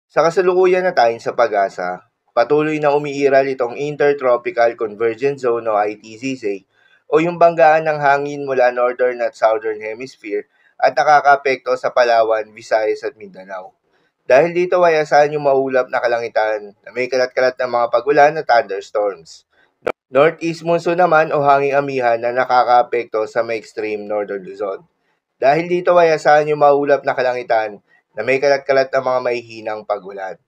Sa kasalukuyan na tayong sa pag-asa, patuloy na umiiral itong Intertropical Convergence Zone o ITCZ o yung banggaan ng hangin mula Northern at Southern Hemisphere at nakakaapekto sa Palawan, Visayas at Mindanao. Dahil dito ay asahan yung maulap na kalangitan na may kalat-kalat ng mga pagulan at thunderstorms. Northeast monsoon naman o hanging amihan na nakakaapekto sa may extreme northern Luzon. Dahil dito ay asahan yung maulap na kalangitan na may kalat-kalat na mga mahihinang pagulan.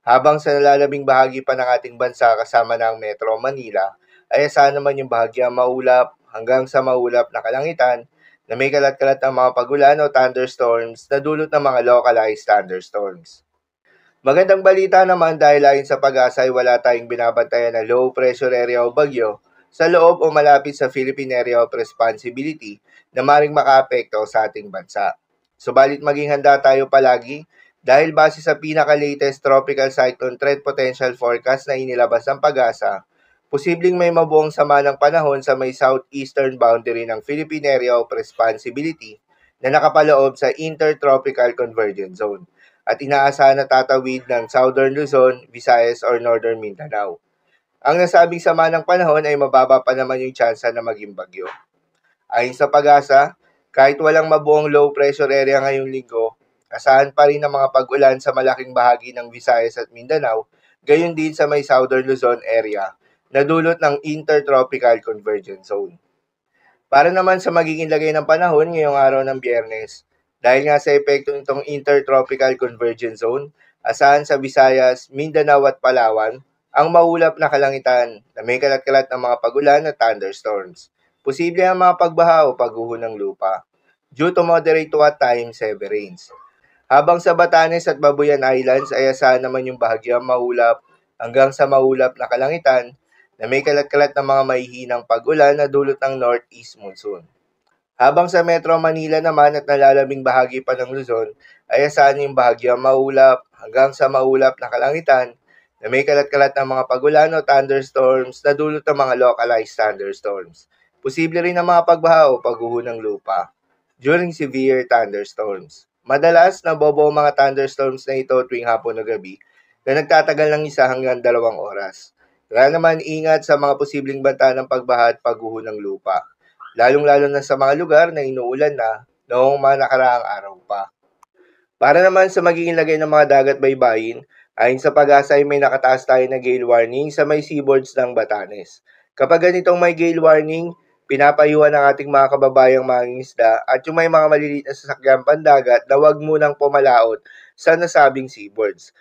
Habang sa nalalabing bahagi pa ng ating bansa kasama ng Metro Manila, ay asahan naman yung bahagyang maulap hanggang sa maulap na kalangitan na may kalat-kalat ng mga pagulan o thunderstorms na dulot ng mga localized thunderstorms. Magandang balita naman dahil ayon sa pag-asa ay wala tayong binabantayan na low pressure area o bagyo sa loob o malapit sa Philippine Area of Responsibility na maring makaapekto sa ating bansa. Subalit maging handa tayo palagi dahil base sa pinaka-latest tropical cyclone threat potential forecast na inilabas ng pag-asa, posibleng may mabuong sama ng panahon sa may southeastern boundary ng Philippine Area of Responsibility na nakapaloob sa Intertropical Convergence Zone at inaasahan na tatawid ng Southern Luzon, Visayas or Northern Mindanao. Ang nasabing sama ng panahon ay mababa pa naman yung tsansa na maging bagyo. Ayon sa pag-asa, kahit walang mabuong low pressure area ngayong linggo, asahan pa rin ang mga pag-ulan sa malaking bahagi ng Visayas at Mindanao, gayon din sa may Southern Luzon area na dulot ng Intertropical Convergence Zone. Para naman sa magiging lagay ng panahon ngayong araw ng Biyernes, dahil nga sa epekto nitong Intertropical Convergence Zone, asahan sa Visayas, Mindanao at Palawan ang maulap na kalangitan na may kalat-kalat ng mga pagulan at thunderstorms. Posible ang mga pagbaha o pagguho ng lupa due to moderate to at times heavy rains. Habang sa Batanes at Babuyan Islands ay asahan naman yung bahagyang maulap hanggang sa maulap na kalangitan na may kalat-kalat na mga mahihinang pag-ulan na dulot ng northeast monsoon. Habang sa Metro Manila naman at nalalabing bahagi pa ng Luzon, ay asahan yung bahagyang maulap hanggang sa maulap na kalangitan na may kalat-kalat ng mga pagulan o thunderstorms na dulot ng mga localized thunderstorms. Posible rin ang mga pagbaha o pagguho ng lupa during severe thunderstorms. Madalas, nabobo ang mga thunderstorms na ito tuwing hapon o gabi na nagtatagal ng 1 hanggang 2 oras. Kaya naman ingat sa mga posibleng banta ng pagbaha at pagguho ng lupa, lalong-lalo na sa mga lugar na inuulan na noong mga nakaraang araw pa. Para naman sa magiging lagay ng mga dagat baybayin, ayon sa pag-asa ay may nakataas tayo na gale warning sa may seaboards ng Batanes. Kapag ganitong may gale warning, pinapayuhan ng ating mga kababayang mangingisda at yung may mga maliliit na sasakyan pandagat na huwag munang pumalaot sa nasabing seaboards